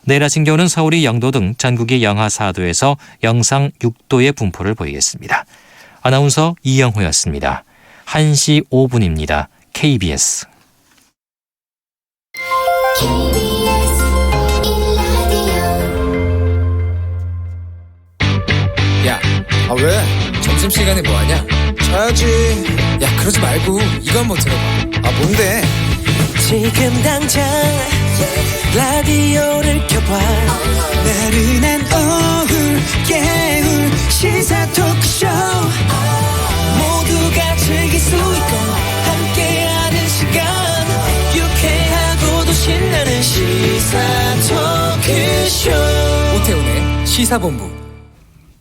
내일 아침 기온은 서울이 0도 등 전국이 영하 4도에서 영상 6도의 분포를 보이겠습니다. 아나운서 이영호였습니다. 1시 5분입니다. KBS. 야, 왜? 점심시간에 뭐하냐? 자야지. 야, 그러지 말고 이거 한번 들어봐. 뭔데? 지금 당장 라디오를 켜봐. 나른한 오후 깨울 시사 토크쇼. 모두가 즐길 수 있고 함께하는 시간. 유쾌하고도 신나는 시사 토크쇼. 오태훈의 시사본부.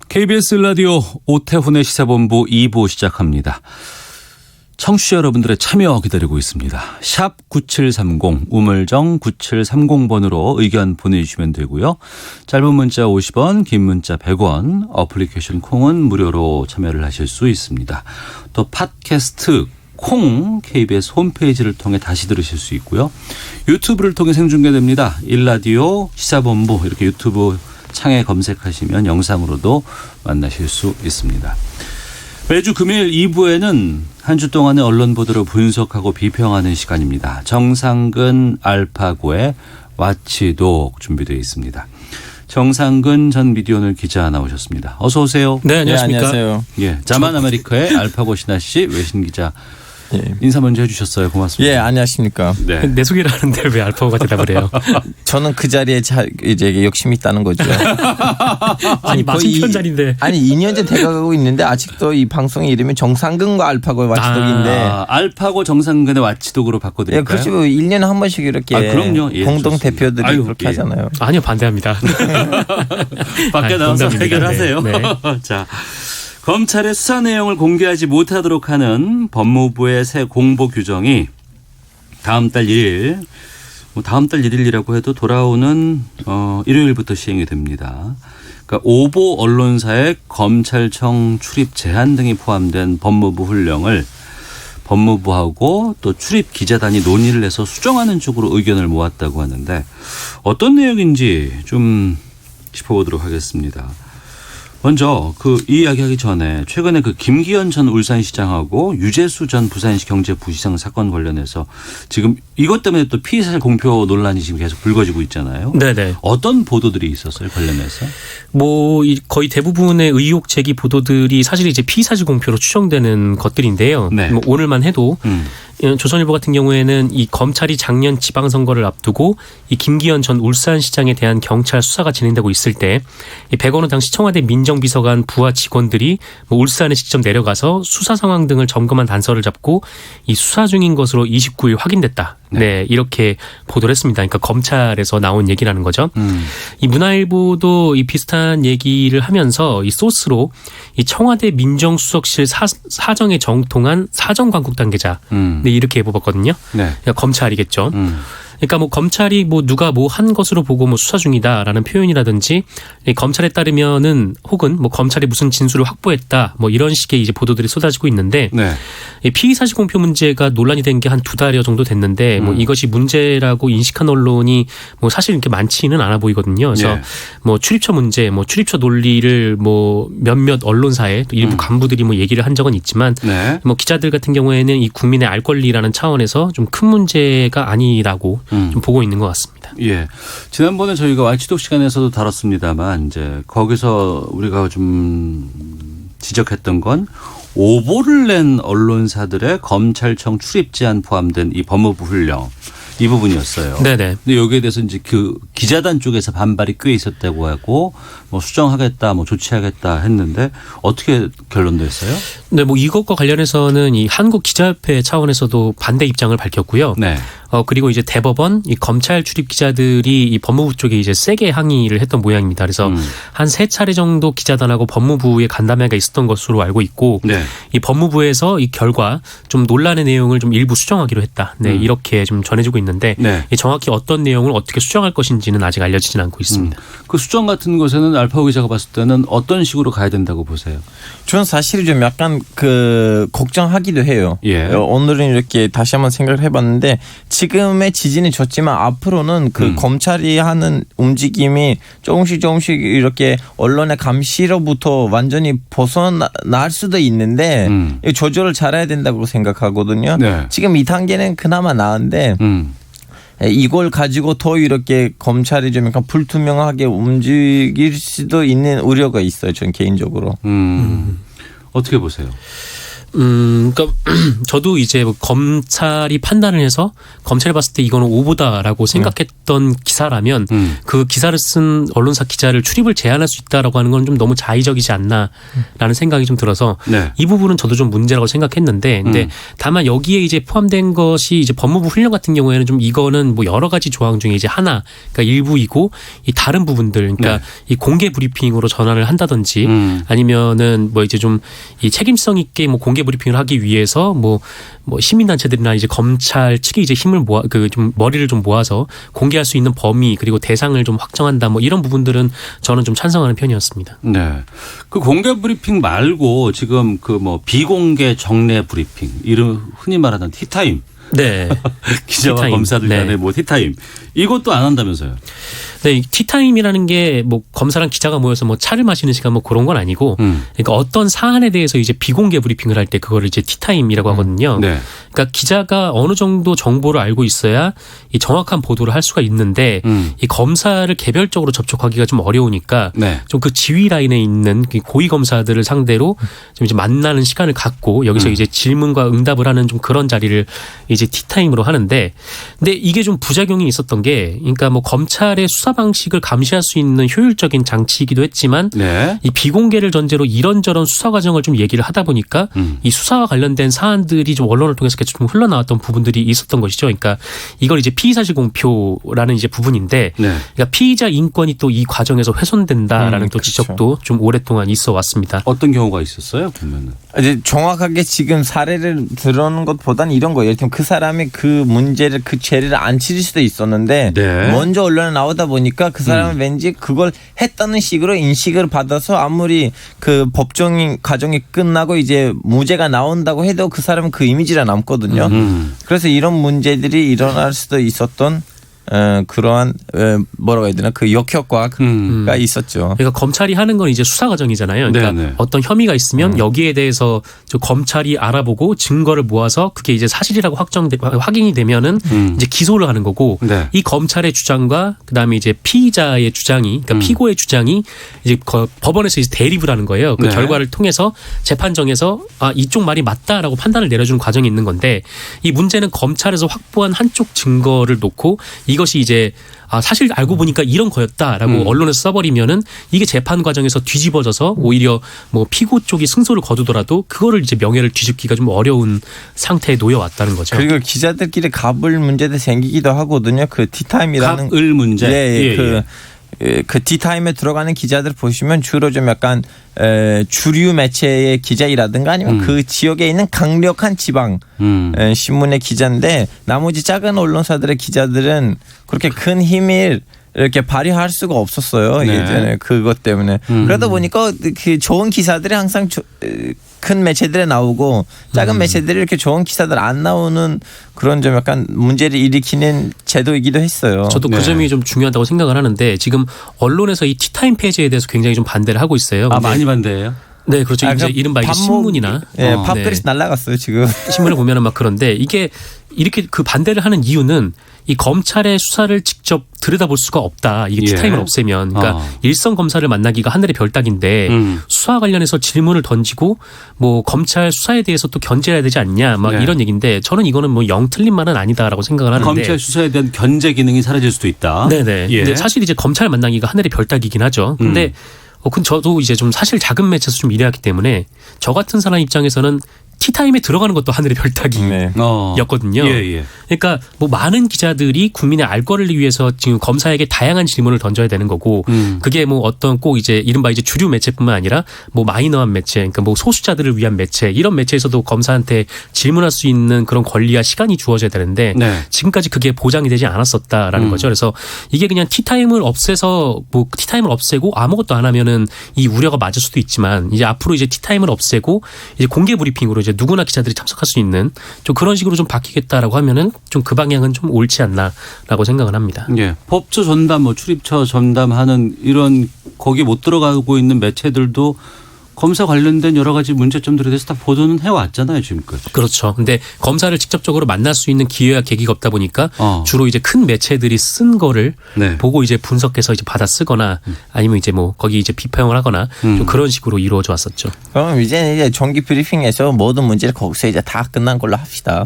KBS 라디오 오태훈의 시사본부 2부 시작합니다. 청취자 여러분들의 참여 기다리고 있습니다. 샵 9730 우물정 9730번으로 의견 보내주시면 되고요. 짧은 문자 50원, 긴 문자 100원, 어플리케이션 콩은 무료로 참여를 하실 수 있습니다. 또 팟캐스트 콩 KBS 홈페이지를 통해 다시 들으실 수 있고요. 유튜브를 통해 생중계됩니다. 일라디오 시사본부 이렇게 유튜브 창에 검색하시면 영상으로도 만나실 수 있습니다. 매주 금요일 2부에는 한 주 동안의 언론 보도를 분석하고 비평하는 시간입니다. 정상근 알파고의 와치독 준비되어 있습니다. 정상근 전 미디어오늘 기자 나오셨습니다. 어서 오세요. 네, 안녕하십니까. 네, 안녕하세요. 예, 자만 아메리카의 알파고 신하 씨 외신 기자. 예. 인사 먼저 해주셨어요. 고맙습니다. 예, 안녕하십니까. 네. 내 소개를 하는데 왜 알파고가 대답을 해요? 저는 그 자리에 이제 욕심이 있다는 거죠. 아니 맞은편 자리인데. 아니 2년째 돼가고 있는데 아직도 이 방송의 이름이 정상근과 알파고의 와치독인데. 알파고 정상근의 와치독으로 예, 바꿔드릴까요? 그렇지. 1년에 한 번씩 이렇게 그럼요. 예, 공동 좋습니다. 대표들이 아유, 그렇게 예. 하잖아요. 아니요, 반대합니다. 밖에 나와서 농담입니다. 해결하세요. 네. 자, 검찰의 수사 내용을 공개하지 못하도록 하는 법무부의 새 공보 규정이 다음 달 1일, 다음 달 1일이라고 해도 돌아오는 일요일부터 시행이 됩니다. 그러니까 오보 언론사의 검찰청 출입 제한 등이 포함된 법무부 훈령을 법무부하고 또 출입 기자단이 논의를 해서 수정하는 쪽으로 의견을 모았다고 하는데 어떤 내용인지 좀 짚어보도록 하겠습니다. 먼저 이 이야기하기 전에 최근에 김기현 전 울산시장하고 유재수 전 부산시 경제부시장 사건 관련해서 지금 이것 때문에 또 피의사실 공표 논란이 지금 계속 불거지고 있잖아요. 네네. 어떤 보도들이 있었어요 관련해서? 거의 대부분의 의혹 제기 보도들이 사실 이제 피의사실 공표로 추정되는 것들인데요. 네. 오늘만 해도 조선일보 같은 경우에는 이 검찰이 작년 지방선거를 앞두고 이 김기현 전 울산시장에 대한 경찰 수사가 진행되고 있을 때 이 백원호 당시 청와대 민정비서관 부하 직원들이 울산에 직접 내려가서 수사 상황 등을 점검한 단서를 잡고 이 수사 중인 것으로 29일 확인됐다. 네, 이렇게 보도를 했습니다. 그러니까 검찰에서 나온 얘기라는 거죠. 이 문화일보도 이 비슷한 얘기를 하면서 이 소스로 이 청와대 민정수석실 사정에 정통한 사정광국 단계자 네, 이렇게 뽑았거든요. 네. 그러니까 검찰이겠죠. 그러니까 검찰이 누가 한 것으로 보고 수사 중이다라는 표현이라든지 검찰에 따르면은 혹은 검찰이 무슨 진술을 확보했다 이런 식의 이제 보도들이 쏟아지고 있는데 네. 피의사실 공표 문제가 논란이 된 게 한 2달여 정도 됐는데 이것이 문제라고 인식한 언론이 사실 이렇게 많지는 않아 보이거든요. 그래서 예. 출입처 문제, 출입처 논리를 몇몇 언론사의 또 일부 간부들이 얘기를 한 적은 있지만 네. 기자들 같은 경우에는 이 국민의 알 권리라는 차원에서 좀 큰 문제가 아니라고 좀 보고 있는 것 같습니다. 예. 지난번에 저희가 와치독 시간에서도 다뤘습니다만 이제 거기서 우리가 좀 지적했던 건 오보를 낸 언론사들의 검찰청 출입 제한 포함된 이 법무부 훈령 이 부분이었어요. 네네. 근데 여기에 대해서 이제 기자단 쪽에서 반발이 꽤 있었다고 하고 수정하겠다, 조치하겠다 했는데 어떻게 결론됐어요? 네, 이것과 관련해서는 이 한국 기자협회 차원에서도 반대 입장을 밝혔고요. 네. 그리고 이제 대법원 이 검찰 출입 기자들이 이 법무부 쪽에 이제 세게 항의를 했던 모양입니다. 그래서 한 3차례 정도 기자단하고 법무부에 간담회가 있었던 것으로 알고 있고 네. 이 법무부에서 이 결과 좀 논란의 내용을 좀 일부 수정하기로 했다. 네, 이렇게 좀 전해지고 있는데 네. 정확히 어떤 내용을 어떻게 수정할 것인지는 아직 알려지진 않고 있습니다. 그 수정 같은 것에는 알파고 기자가 봤을 때는 어떤 식으로 가야 된다고 보세요? 저는 사실 좀 약간 걱정하기도 해요. 예. 오늘은 이렇게 다시 한번 생각을 해봤는데 지금의 지진이 좋지만 앞으로는 그 검찰이 하는 움직임이 조금씩 이렇게 언론의 감시로부터 완전히 벗어날 수도 있는데 이 조절을 잘해야 된다고 생각하거든요. 네. 지금 이 단계는 그나마 나은데 이걸 가지고 더 이렇게 검찰이 좀 약간 불투명하게 움직일 수도 있는 우려가 있어요. 전 개인적으로. 어떻게 보세요? 그러니까 저도 이제 뭐 검찰이 판단을 해서 검찰이 봤을 때 이거는 오보다라고 생각했던 기사라면 그 기사를 쓴 언론사 기자를 출입을 제한할 수 있다라고 하는 건 좀 너무 자의적이지 않나라는 생각이 좀 들어서 네. 이 부분은 저도 좀 문제라고 생각했는데 근데 다만 여기에 이제 포함된 것이 이제 법무부 훈련 같은 경우에는 좀 이거는 뭐 여러 가지 조항 중에 이제 하나 그러니까 일부이고 이 다른 부분들 그러니까 네. 이 공개 브리핑으로 전환을 한다든지 아니면은 뭐 이제 좀 이 책임성 있게 뭐 공개 브리핑을 하기 위해서 뭐 시민단체들이나 이제 검찰 측이 이제 힘을 모아 그 좀 머리를 좀 모아서 공개할 수 있는 범위 그리고 대상을 좀 확정한다 뭐 이런 부분들은 저는 좀 찬성하는 편이었습니다. 네. 그 공개 브리핑 말고 지금 그 뭐 비공개 정례 브리핑 이런 흔히 말하는 티타임. 네. 기자와 티타임. 검사들 간의 네. 뭐 티타임 이것도 안 한다면서요? 네, 이 티타임이라는 게 뭐 검사랑 기자가 모여서 뭐 차를 마시는 시간 뭐 그런 건 아니고 그러니까 어떤 사안에 대해서 이제 비공개 브리핑을 할 때 그거를 이제 티타임이라고 하거든요. 네. 그러니까 기자가 어느 정도 정보를 알고 있어야 이 정확한 보도를 할 수가 있는데 이 검사를 개별적으로 접촉하기가 좀 어려우니까 네. 좀 그 지휘 라인에 있는 그 고위 검사들을 상대로 좀 이제 만나는 시간을 갖고 여기서 이제 질문과 응답을 하는 좀 그런 자리를 이제 티타임으로 하는데 근데 이게 좀 부작용이 있었던 게 그러니까 뭐 검찰의 수사 방식을 감시할 수 있는 효율적인 장치이기도 했지만 네. 이 비공개를 전제로 이런저런 수사 과정을 좀 얘기를 하다 보니까 이 수사와 관련된 사안들이 좀 언론을 통해서 좀 흘러나왔던 부분들이 있었던 것이죠. 그러니까 이걸 이제 피의사실 공표라는 이제 부분인데 네. 그러니까 피의자 인권이 또 이 과정에서 훼손된다라는 또 그렇죠. 지적도 좀 오랫동안 있어 왔습니다. 어떤 경우가 있었어요? 보면은. 이제 정확하게 지금 사례를 들어는 것보다는 이런 거예요. 예를 들면 그 사람이 그 문제를 그 죄를 안 치를 수도 있었는데 네. 먼저 언론에 나오다 보니까 그 사람은 왠지 그걸 했다는 식으로 인식을 받아서 아무리 그 법정 과정이 끝나고 이제 무죄가 나온다고 해도 그 사람은 그 이미지가 남거든요. 그래서 이런 문제들이 일어날 수도 있었던 그러한 뭐라고 해야 되나 그 역효과가 있었죠. 그러니까 검찰이 하는 건 이제 수사 과정이잖아요. 그러니까 네네. 어떤 혐의가 있으면 여기에 대해서 저 검찰이 알아보고 증거를 모아서 그게 이제 사실이라고 확인이 되면은 이제 기소를 하는 거고 네. 이 검찰의 주장과 그다음에 이제 피의자의 주장이 그러니까 피고의 주장이 이제 법원에서 이제 대립을 하는 거예요. 그 네. 결과를 통해서 재판정에서 아 이쪽 말이 맞다라고 판단을 내려주는 과정이 있는 건데 이 문제는 검찰에서 확보한 한쪽 증거를 놓고 이것이 이제 사실 알고 보니까 이런 거였다라고 언론에서 써버리면은 이게 재판 과정에서 뒤집어져서 오히려 뭐 피고 쪽이 승소를 거두더라도 그거를 이제 명예를 뒤집기가 좀 어려운 상태에 놓여왔다는 거죠. 그리고 기자들끼리 갑을 문제도 생기기도 하거든요. 그 티타임이라는 갑을 문제. 예. 그 티타임에 들어가는 기자들 보시면 주로 좀 약간 주류 매체의 기자이라든가 아니면 그 지역에 있는 강력한 지방 신문의 기자인데 나머지 작은 언론사들의 기자들은 그렇게 큰 힘을 이렇게 발휘할 수가 없었어요. 네. 예전에 그것 때문에. 그러다 보니까 그 좋은 기사들이 항상 큰 매체들에 나오고 작은 매체들이 이렇게 좋은 기사들 안 나오는 그런 좀 약간 문제를 일으키는 제도이기도 했어요. 저도 네. 그 점이 좀 중요하다고 생각을 하는데 지금 언론에서 이 티타임 폐지에 대해서 굉장히 좀 반대를 하고 있어요. 아 많이 반대해요? 네, 그렇죠. 이제 이른바 이제 신문이나 밥그릇이 날라갔어요 지금. 신문을 보면은 막 그런데 이게 이렇게 그 반대를 하는 이유는 이 검찰의 수사를 직접 들여다볼 수가 없다. 이게 예. 티타임을 없애면. 그러니까 일선 검사를 만나기가 하늘의 별 따기인데 수사 관련해서 질문을 던지고 뭐 검찰 수사에 대해서 또 견제해야 되지 않냐. 막 네. 이런 얘기인데 저는 이거는 뭐 영 틀린 말은 아니다라고 생각을 하는데. 검찰 수사에 대한 견제 기능이 사라질 수도 있다. 네네. 예. 근데 사실 이제 검찰 만나기가 하늘의 별 따기긴 하죠. 근데 저도 이제 좀 사실 작은 매체에서 좀 일해왔기 때문에 저 같은 사람 입장에서는 티타임에 들어가는 것도 하늘의 별 따기였거든요. 예. 그러니까 뭐 많은 기자들이 국민의 알 거를 위해서 지금 검사에게 다양한 질문을 던져야 되는 거고 그게 뭐 어떤 꼭 이제 이른바 이제 주류 매체뿐만 아니라 뭐 마이너한 매체, 그러니까 뭐 소수자들을 위한 매체 이런 매체에서도 검사한테 질문할 수 있는 그런 권리와 시간이 주어져야 되는데 네. 지금까지 그게 보장이 되지 않았었다라는 거죠. 그래서 이게 그냥 티타임을 없애서 뭐 티타임을 없애고 아무것도 안 하면은 이 우려가 맞을 수도 있지만 이제 앞으로 이제 티타임을 없애고 이제 공개 브리핑으로 이제 이제 누구나 기자들이 참석할 수 있는 좀 그런 식으로 좀 바뀌겠다라고 하면은 좀 그 방향은 좀 옳지 않나라고 생각을 합니다. 예. 법조 전담, 뭐 출입처 전담하는 이런 거기 못 들어가고 있는 매체들도 검사 관련된 여러 가지 문제점들에 대해서 다 보도는 해왔잖아요, 지금까지. 그렇죠. 근데 검사를 직접적으로 만날 수 있는 기회와 계기가 없다 보니까 주로 이제 큰 매체들이 쓴 거를 네. 보고 이제 분석해서 이제 받아 쓰거나 아니면 이제 뭐 거기 이제 비평을 하거나 좀 그런 식으로 이루어져 왔었죠. 그럼 이제 정기 브리핑에서 모든 문제를 거기서 이제 다 끝난 걸로 합시다.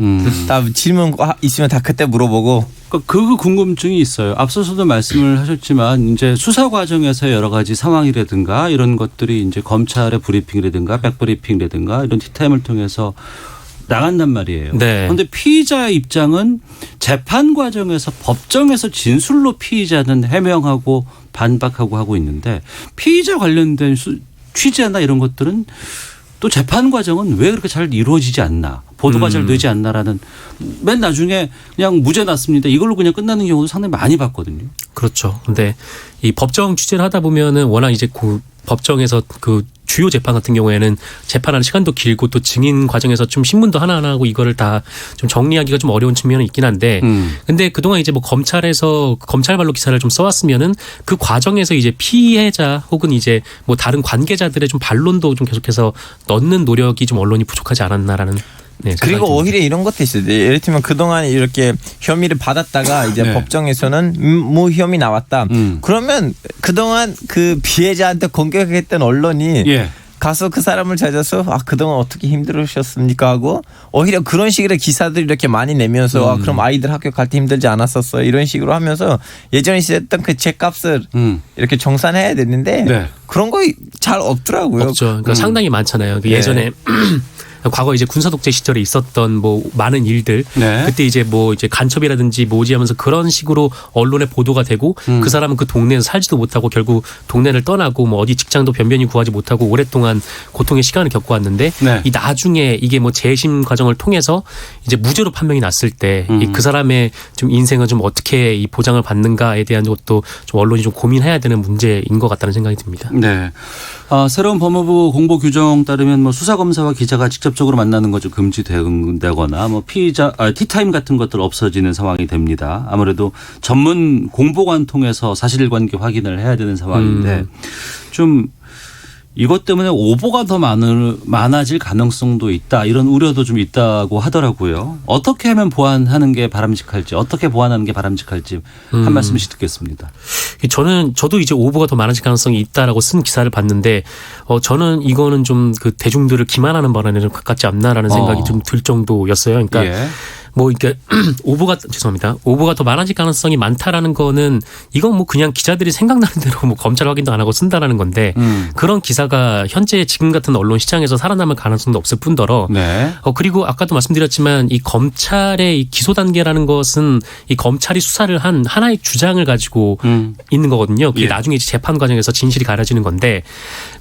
다 질문 있으면 다 그때 물어보고. 그 궁금증이 있어요. 앞서서도 말씀을 하셨지만 이제 수사 과정에서 여러 가지 상황이라든가 이런 것들이 이제 검찰의 브리핑이라든가 백브리핑이라든가 이런 티타임을 통해서 나간단 말이에요. 네. 그런데 피의자의 입장은 재판 과정에서 법정에서 진술로 피의자는 해명하고 반박하고 하고 있는데 피의자 관련된 취재나 이런 것들은 또 재판 과정은 왜 그렇게 잘 이루어지지 않나, 보도가 잘 되지 않나라는 맨 나중에 그냥 무죄 났습니다. 이걸로 그냥 끝나는 경우도 상당히 많이 봤거든요. 그렇죠. 근데 이 법정 취재를 하다 보면은 워낙 이제 그 법정에서 그 주요 재판 같은 경우에는 재판하는 시간도 길고 또 증인 과정에서 좀 신문도 하나하나 하고 이거를 다 좀 정리하기가 좀 어려운 측면은 있긴 한데 근데 그동안 이제 뭐 검찰에서 검찰발로 기사를 좀 써왔으면은 그 과정에서 이제 피해자 혹은 이제 뭐 다른 관계자들의 좀 반론도 좀 계속해서 넣는 노력이 좀 언론이 부족하지 않았나라는 네, 그리고 오히려 이런 것도 있어요. 예를 들면 그동안 이렇게 혐의를 받았다가 이제 네. 법정에서는 무혐의 나왔다. 그러면 그동안 그 피해자한테 공격했던 언론이 예. 가서 그 사람을 찾아서 그동안 어떻게 힘들으셨습니까 하고 오히려 그런 식으로 기사들 이렇게 많이 내면서 그럼 아이들 학교 갈 때 힘들지 않았었어요 이런 식으로 하면서 예전에 있었던 그 책값을 이렇게 정산해야 되는데 네. 그런 거 잘 없더라고요. 없죠. 그러니까 상당히 많잖아요. 네. 예전에 과거 이제 군사 독재 시절에 있었던 뭐 많은 일들 네. 그때 이제 뭐 이제 간첩이라든지 뭐지 하면서 그런 식으로 언론에 보도가 되고 그 사람은 그 동네에서 살지도 못하고 결국 동네를 떠나고 뭐 어디 직장도 변변히 구하지 못하고 오랫동안 고통의 시간을 겪어왔는데 네. 이 나중에 이게 뭐 재심 과정을 통해서 이제 무죄로 판명이 났을 때 그 사람의 좀 인생은 좀 어떻게 이 보장을 받는가에 대한 것도 좀 언론이 좀 고민해야 되는 문제인 것 같다는 생각이 듭니다. 네. 새로운 법무부 공보 규정 따르면 뭐 수사검사와 기자가 직접적으로 만나는 것이 금지되거나 뭐 피의자 티타임 같은 것들 없어지는 상황이 됩니다. 아무래도 전문 공보관 통해서 사실관계 확인을 해야 되는 상황인데 좀 이것 때문에 오보가 더 많아질 가능성도 있다. 이런 우려도 좀 있다고 하더라고요. 어떻게 하면 보완하는 게 바람직할지 어떻게 보완하는 게 바람직할지 한 말씀씩 듣겠습니다. 저도 이제 오보가 더 많아질 가능성이 있다라고 쓴 기사를 봤는데 저는 이거는 좀 그 대중들을 기만하는 발언에 좀 가깝지 않나라는 생각이 좀 들 정도였어요. 그러니까 예. 뭐 이렇게 오보가 더 많아질 가능성이 많다라는 거는 이건 뭐 그냥 기자들이 생각나는 대로 뭐 검찰 확인도 안 하고 쓴다라는 건데 그런 기사가 현재 지금 같은 언론 시장에서 살아남을 가능성도 없을 뿐더러 네. 그리고 아까도 말씀드렸지만 이 검찰의 이 기소 단계라는 것은 이 검찰이 수사를 한 하나의 주장을 가지고 있는 거거든요. 그게 예. 나중에 이제 재판 과정에서 진실이 가려지는 건데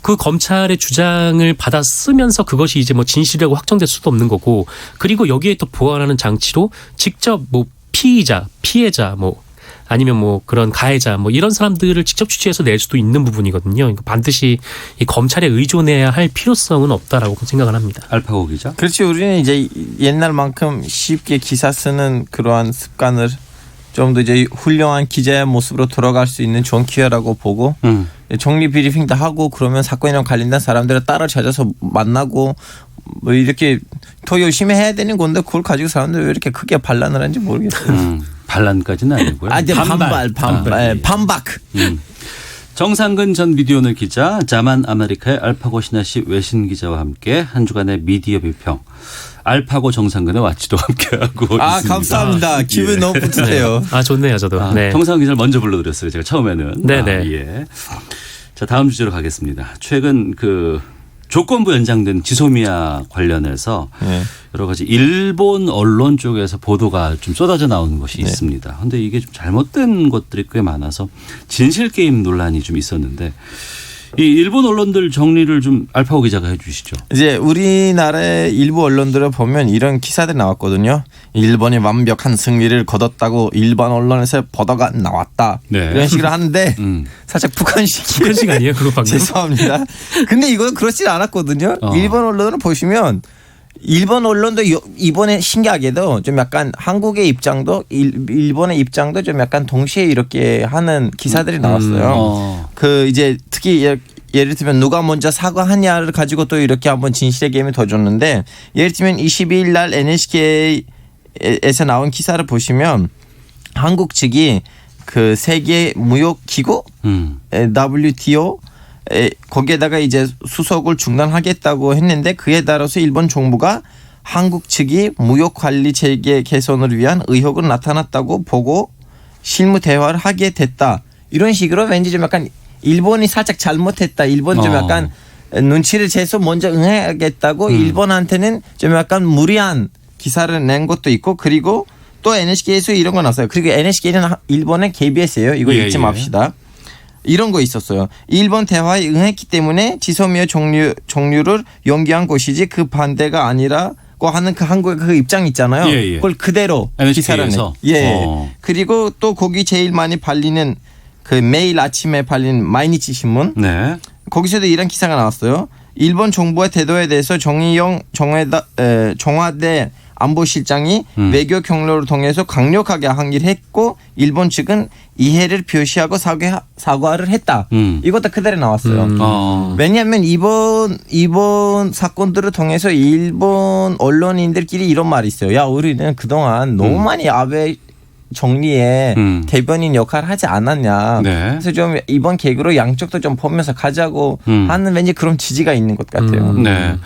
그 검찰의 주장을 받아 쓰면서 그것이 이제 뭐 진실이라고 확정될 수도 없는 거고 그리고 여기에 또 보완하는 장치로 직접 뭐 피의자, 피해자 뭐 아니면 뭐 그런 가해자 뭐 이런 사람들을 직접 취재해서 낼 수도 있는 부분이거든요. 그러니까 반드시 이 검찰에 의존해야 할 필요성은 없다라고 생각을 합니다. 알파고 기자. 그렇지. 우리는 이제 옛날만큼 쉽게 기사 쓰는 그러한 습관을 좀 더 이제 훌륭한 기자의 모습으로 돌아갈 수 있는 좋은 기회라고 보고 정리 브리핑도 하고 그러면 사건이랑 관련된 사람들을 따라 찾아서 만나고 뭐 이렇게 더 열심히 해야 되는 건데 그걸 가지고 사람들이 왜 이렇게 크게 반란을 하는지 모르겠어요. 반란까지는 아니고요. 이제 반박. 정상근 전 미디어오늘 기자, 자만 아메리카의 알파고 신하 씨 외신 기자와 함께 한 주간의 미디어 비평. 알파고 정상근의 왓치도 함께하고 있습니다. 감사합니다. 기분이 너무 뿌듯해요. 좋네요, 저도. 네. 정상근 기자를 먼저 불러드렸어요. 제가 처음에는. 네네. 예. 자, 다음 주제로 가겠습니다. 최근 그 조건부 연장된 지소미아 관련해서 여러 가지 일본 언론 쪽에서 보도가 좀 쏟아져 나오는 것이 있습니다. 그런데 이게 좀 잘못된 것들이 꽤 많아서 진실 게임 논란이 좀 있었는데 이 일본 언론들 정리를 좀 알파고 기자가 해 주시죠. 이제 우리나라의 일부 언론들을 보면 이런 기사들이 나왔거든요. 일본이 완벽한 승리를 거뒀다고 일본 언론에서 보도가 나왔다. 네. 이런 식으로 하는데 살짝 북한식 아니에요? 그거 방금? 죄송합니다. 근데 이건 그렇지 않았거든요. 일본 언론을 보시면 일본 언론도 이번에 신기하게도 좀 약간 한국의 입장도 일본의 입장도 좀 약간 동시에 이렇게 하는 기사들이 나왔어요. 그 이제 특히 예를 들면 누가 먼저 사과하냐를 가지고 또 이렇게 한번 진실의 게임을 더 줬는데 예를 들면 22일 날 NHK에서 나온 기사를 보시면 한국 측이 그 세계 무역 기구 WTO 거기에다가 이제 수속을 중단하겠다고 했는데 그에 따라서 일본 정부가 한국 측이 무역 관리 체계 개선을 위한 의혹은 나타났다고 보고 실무 대화를 하게 됐다. 이런 식으로 왠지 좀 약간 일본이 살짝 잘못했다. 일본 좀 약간 눈치를 채서 먼저 응하겠다고 일본한테는 좀 약간 무리한 기사를 낸 것도 있고 그리고 또 NHK에서 이런 거 나왔어요. 그리고 NHK는 일본의 KBS예요. 이거 잊지 맙시다. 이런 거 있었어요. 일본 대화에 응했기 때문에 지소미아 종류를 연기한 것이지 그 반대가 아니라고 하는 그 한국의 그 입장 있잖아요. 그걸 그대로 기사를 내. 그리고 또 거기 제일 많이 발리는 그 매일 아침에 발리는 마이니치 신문. 네. 거기서도 이런 기사가 나왔어요. 일본 정부의 태도에 대해서 정의용 청와대 안보실장이 외교 경로를 통해서 강력하게 항의를 했고 일본 측은 이해를 표시하고 사과를 했다. 이것도 그대로 나왔어요. 왜냐하면 이번 사건들을 통해서 일본 언론인들끼리 이런 말이 있어요. 야 우리는 그동안 너무 많이 아베 정리에 대변인 역할을 하지 않았냐. 네. 그래서 좀 이번 계기로 양쪽도 좀 보면서 가자고 하는 왠지 그런 지지가 있는 것 같아요. 네.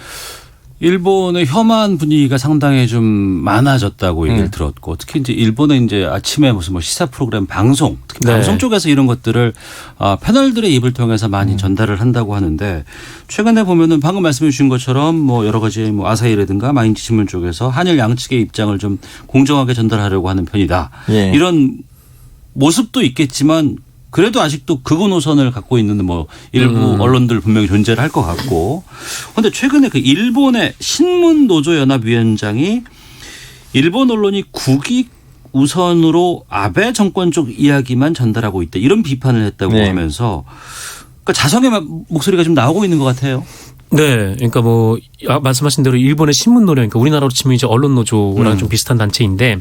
일본의 혐한 분위기가 상당히 좀 많아졌다고 얘기를 들었고 특히 이제 일본의 이제 아침에 무슨 뭐 시사 프로그램 방송 특히 방송 쪽에서 이런 것들을 패널들의 입을 통해서 많이 전달을 한다고 하는데 최근에 보면은 방금 말씀해 주신 것처럼 뭐 여러 가지 뭐 아사히라든가 마인치 신문 쪽에서 한일 양측의 입장을 좀 공정하게 전달하려고 하는 편이다. 이런 모습도 있겠지만 그래도 아직도 극우 노선을 갖고 있는 뭐 일부 언론들 분명히 존재를 할 것 같고. 그런데 최근에 그 일본의 신문노조연합위원장이 일본 언론이 국익 우선으로 아베 정권 쪽 이야기만 전달하고 있다. 이런 비판을 했다고 하면서 그러니까 자성의 목소리가 좀 나오고 있는 것 같아요. 네, 그러니까 뭐 말씀하신 대로 일본의 신문노조, 그러니까 우리나라로 치면 이제 언론노조랑 좀 비슷한 단체인데,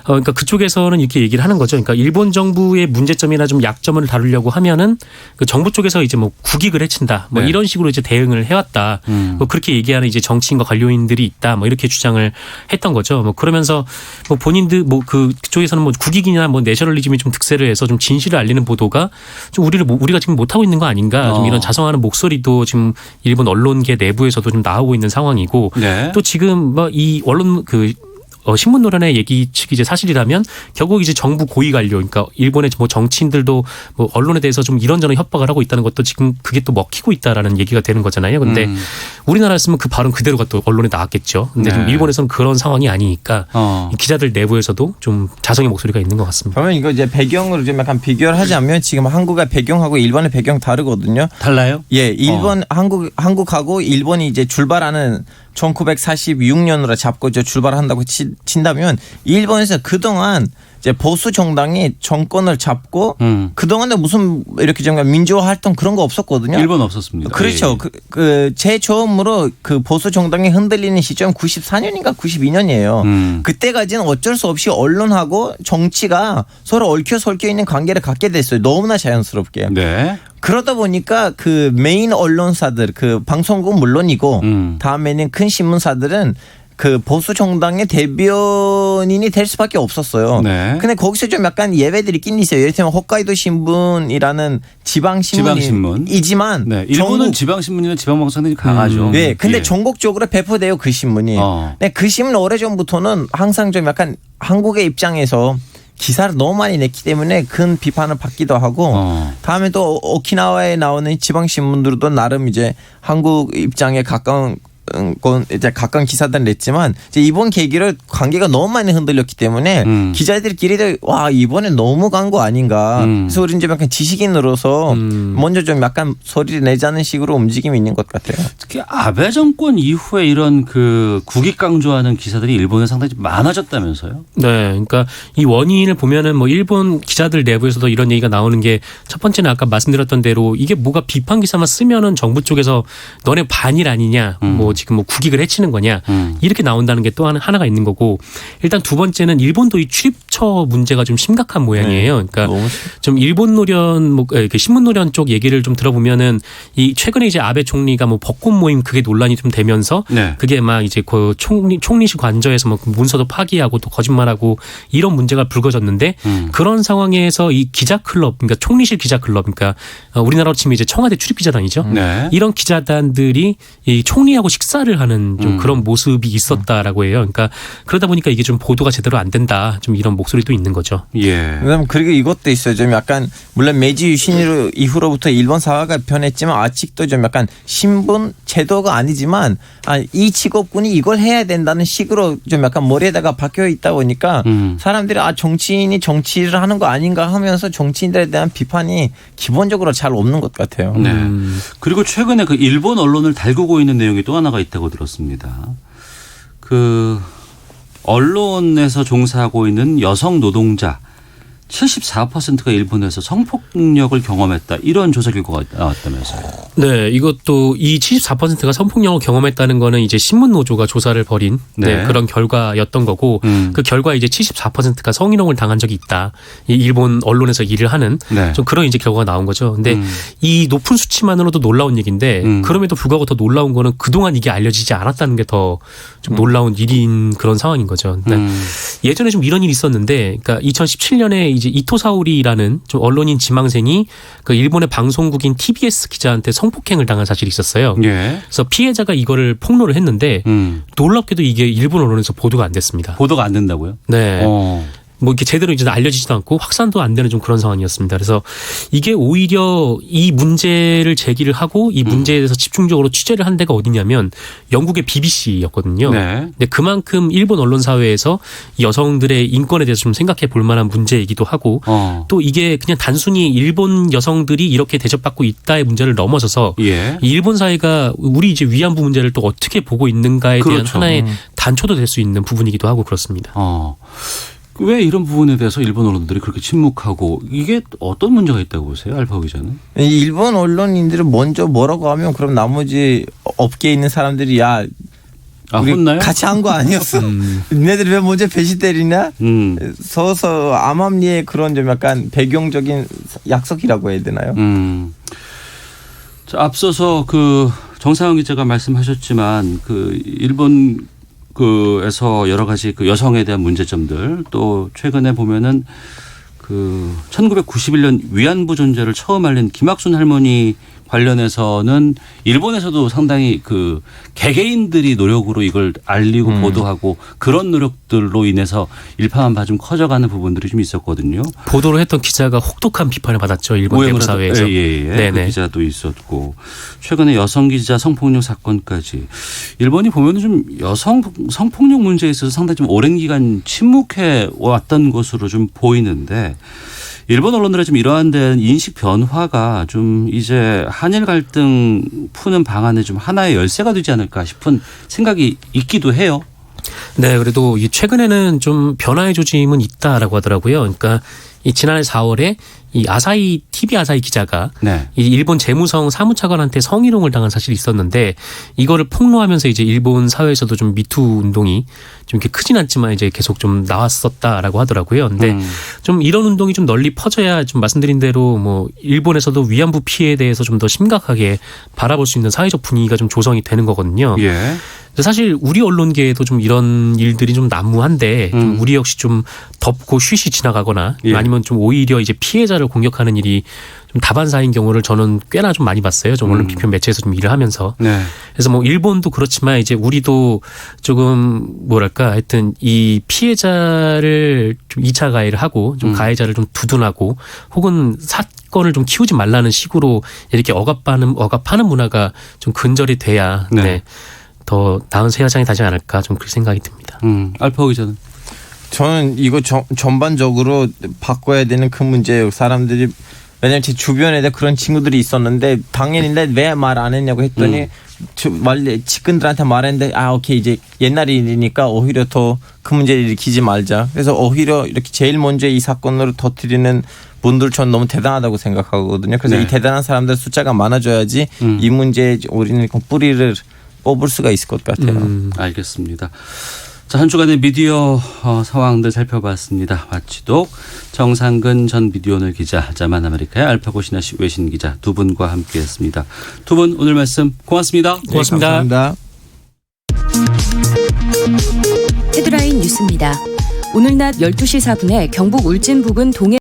그러니까 그쪽에서는 이렇게 얘기를 하는 거죠. 그러니까 일본 정부의 문제점이나 좀 약점을 다루려고 하면은 그 정부 쪽에서 이제 뭐 국익을 해친다, 뭐 이런 식으로 이제 대응을 해왔다, 뭐 그렇게 얘기하는 이제 정치인과 관료인들이 있다, 뭐 이렇게 주장을 했던 거죠. 뭐 그러면서 뭐 본인들 뭐 그쪽에서는 뭐 국익이나 뭐 내셔널리즘이 좀 득세를 해서 좀 진실을 알리는 보도가 좀 우리가 지금 못 하고 있는 거 아닌가, 좀 이런 자성하는 목소리도 지금 일본 언론계 내부에서도 좀 나오고 있는 상황이고 또 지금 뭐 이 언론 신문 노련의 얘기 측이 이제 사실이라면 결국 이제 정부 고위 관료, 그러니까 일본의 뭐 정치인들도 뭐 언론에 대해서 좀 이런저런 협박을 하고 있다는 것도 지금 그게 또 먹히고 있다라는 얘기가 되는 거잖아요. 근데 우리나라였으면 그 발언 그대로가 또 언론에 나왔겠죠. 근데 지금 일본에서는 그런 상황이 아니니까 기자들 내부에서도 좀 자성의 목소리가 있는 것 같습니다. 그러면 이거 이제 배경으로 좀 약간 비교를 하자면 지금 한국의 배경하고 일본의 배경 다르거든요. 달라요? 예, 일본 한국하고 일본이 이제 출발하는 1946년으로 잡고 이제 출발한다고 친다면 일본에서 그동안 이제 보수 정당이 정권을 잡고 그동안에 무슨 이렇게 좀 민주화 활동 그런 거 없었거든요. 일본 없었습니다. 그렇죠. 제 처음으로 그 보수 정당이 흔들리는 시점 94년인가 92년이에요. 그때까지는 어쩔 수 없이 언론하고 정치가 서로 얽혀 설켜 있는 관계를 갖게 됐어요. 너무나 자연스럽게. 네. 그러다 보니까 그 메인 언론사들 그 방송국 물론이고 다음에는 큰 신문사들은 그 보수 정당의 대변인이 될 수밖에 없었어요. 네. 근데 거기서 좀 약간 예외들이 있긴 있어요. 예를 들면 헛카이도 신문이라는 지방 신문이지만 네. 일본은 지방 신문이나 지방 방송이 강하죠. 네. 근데 전국적으로 배포돼요 그 신문이. 근데 그 신문 오래전부터는 항상 좀 약간 한국의 입장에서 기사를 너무 많이 냈기 때문에 큰 비판을 받기도 하고 다음에 또 오키나와에 나오는 지방 신문들도 나름 이제 한국 입장에 가까운 기사들을 냈지만 이제 이번 계기로 관계가 너무 많이 흔들렸기 때문에 기자들끼리도 와 이번에 너무 간 거 아닌가. 그래서 우리 이제 약간 지식인으로서 먼저 좀 약간 소리를 내자는 식으로 움직임이 있는 것 같아요. 특히 아베 정권 이후에 이런 그 국익 강조하는 기사들이 일본에 상당히 많아졌다면서요? 네, 그러니까 이 원인을 보면은 뭐 일본 기자들 내부에서도 이런 얘기가 나오는 게 첫 번째는 아까 말씀드렸던 대로 이게 뭐가 비판 기사만 쓰면은 정부 쪽에서 너네 반일 아니냐, 뭐 지금 뭐 국익을 해치는 거냐 이렇게 나온다는 게 또 하나가 있는 거고 일단 두 번째는 일본도 이 출입처 문제가 좀 심각한 모양이에요. 그러니까 좀 일본 노련 뭐 신문 노련 쪽 얘기를 좀 들어보면은 이 최근에 이제 아베 총리가 뭐 벚꽃 모임 그게 논란이 좀 되면서 네. 그게 막 이제 그 총리실 관저에서 뭐 문서도 파기하고 또 거짓말하고 이런 문제가 불거졌는데 그런 상황에서 이 기자 클럽 그러니까 총리실 기자 클럽 그러니까 우리나라로 치면 이제 청와대 출입 기자단이죠. 네. 이런 기자단들이 이 총리하고 식사를 하는 좀 그런 모습이 있었다라고 해요. 그러니까 그러다 보니까 이게 좀 보도가 제대로 안 된다. 좀 이런 목소리도 있는 거죠. 예. 그다음 그리고 이것도 있어요. 좀 약간 물론 메이지 유신 이후로부터 일본 사회가 변했지만 아직도 좀 약간 신분 제도가 아니지만 이 직업군이 이걸 해야 된다는 식으로 좀 약간 머리에다가 박혀 있다 보니까 사람들이 정치인이 정치를 하는 거 아닌가 하면서 정치인들에 대한 비판이 기본적으로 잘 없는 것 같아요. 네. 그리고 최근에 그 일본 언론을 달구고 있는 내용이 또 하나가 있다고 들었습니다. 그 언론에서 종사하고 있는 여성 노동자 74%가 일본에서 성폭력을 경험했다. 이런 조사 결과가 나왔다면서요. 네, 이것도 이 74%가 성폭력을 경험했다는 거는 이제 신문 노조가 조사를 벌인 네. 그런 결과였던 거고 그 결과에 이제 74%가 성희롱을 당한 적이 있다. 이 일본 언론에서 일을 하는 네. 좀 그런 이제 결과가 나온 거죠. 근데 이 높은 수치만으로도 놀라운 얘기인데 그럼에도 불구하고 더 놀라운 거는 그동안 이게 알려지지 않았다는 게 더 좀 놀라운 일인 그런 상황인 거죠. 그러니까 예전에 좀 이런 일이 있었는데, 그러니까 2017년에 이제 이토사오리라는 좀 언론인 지망생이 그 일본의 방송국인 TBS 기자한테 성폭행을 당한 사실이 있었어요. 예. 그래서 피해자가 이거를 폭로를 했는데 놀랍게도 이게 일본 언론에서 보도가 안 됐습니다. 보도가 안 된다고요? 네. 뭐 이렇게 제대로 이제 알려지지도 않고 확산도 안 되는 좀 그런 상황이었습니다. 그래서 이게 오히려 이 문제를 제기를 하고 이 문제에 대해서 집중적으로 취재를 한 데가 어디냐면 영국의 BBC였거든요. 네. 근데 그만큼 일본 언론 사회에서 여성들의 인권에 대해서 좀 생각해 볼 만한 문제이기도 하고 또 이게 그냥 단순히 일본 여성들이 이렇게 대접받고 있다의 문제를 넘어서서 예. 이 일본 사회가 우리 이제 위안부 문제를 또 어떻게 보고 있는가에 대한 그렇죠. 하나의 단초도 될 수 있는 부분이기도 하고 그렇습니다. 왜 이런 부분에 대해서 일본 언론들이 그렇게 침묵하고 이게 어떤 문제가 있다고 보세요? 알파고 기자는? 일본 언론인들은 먼저 뭐라고 하면 그럼 나머지 업계에 있는 사람들이 우리 혼나요? 같이 한 거 아니었어? 너네들이 왜 먼저 배시 때리냐? 서서 암암리의 그런 좀 약간 배경적인 약속이라고 해야 되나요? 자, 앞서서 그 정상훈 기자가 말씀하셨지만 그 일본 그에서 여러 가지 그 여성에 대한 문제점들 또 최근에 보면은 그 1991년 위안부 존재를 처음 알린 김학순 할머니 관련해서는 일본에서도 상당히 그 개개인들이 노력으로 이걸 알리고 보도하고 그런 노력들로 인해서 일파만파 좀 커져가는 부분들이 좀 있었거든요. 보도를 했던 기자가 혹독한 비판을 받았죠. 일본 내부 사회에서. 예. 그 기자도 있었고 최근에 여성 기자 성폭력 사건까지 일본이 보면은 좀 여성 성폭력 문제에 있어서 상당히 좀 오랜 기간 침묵해 왔던 것으로 좀 보이는데 일본 언론들의 좀 이러한 데는 인식 변화가 좀 이제 한일 갈등 푸는 방안에 좀 하나의 열쇠가 되지 않을까 싶은 생각이 있기도 해요. 네, 그래도 최근에는 좀 변화의 조짐은 있다라고 하더라고요. 그러니까 이 지난해 4월에 이 TV 아사히 기자가 네. 이 일본 재무성 사무차관한테 성희롱을 당한 사실이 있었는데 이거를 폭로하면서 이제 일본 사회에서도 좀 미투 운동이 좀 이렇게 크진 않지만 이제 계속 좀 나왔었다라고 하더라고요. 근데 좀 이런 운동이 좀 널리 퍼져야 좀 말씀드린 대로 뭐 일본에서도 위안부 피해에 대해서 좀 더 심각하게 바라볼 수 있는 사회적 분위기가 좀 조성이 되는 거거든요. 예. 사실 우리 언론계에도 좀 이런 일들이 좀 난무한데 좀 우리 역시 좀 덮고 쉬쉬 지나가거나 예. 아니면 좀 오히려 이제 피해자를 공격하는 일이 좀 다반사인 경우를 저는 꽤나 좀 많이 봤어요. 좀 언론 비평 매체에서 좀 일을 하면서. 네. 그래서 뭐 일본도 그렇지만 이제 우리도 조금 뭐랄까 하여튼 이 피해자를 좀 2차 가해를 하고 좀 가해자를 좀 두둔하고 혹은 사건을 좀 키우지 말라는 식으로 이렇게 억압하는 문화가 좀 근절이 돼야 네. 더 나은 세상이 되지 않을까 좀 그렇게 생각이 듭니다. 알파고 기자는? 저는 이거 전반적으로 바꿔야 되는 그 문제예요. 사람들이 왜냐면 제 주변에 그런 친구들이 있었는데 당연히 왜 말 안 했냐고 했더니 직근들한테 말했는데 오케이 이제 옛날 일이니까 오히려 더 그 문제를 일으키지 말자. 그래서 오히려 이렇게 제일 먼저 이 사건으로 터뜨리는 분들 전 너무 대단하다고 생각하거든요. 그래서 네. 이 대단한 사람들 숫자가 많아져야지 이 문제에 우리는 뿌리를 뽑을 수가 있을 것 같아요. 알겠습니다. 자, 한 주간의 미디어 상황들 살펴봤습니다. 와치독 정상근 전 미디어오늘 기자, 자만 아메리카의 알파고 신하시 외신 기자 두 분과 함께했습니다. 두 분 오늘 말씀 고맙습니다. 고맙습니다. 네, 감사합니다. 헤드라인 뉴스입니다. 오늘 낮 12시 4분에 경북 울진 부근 동해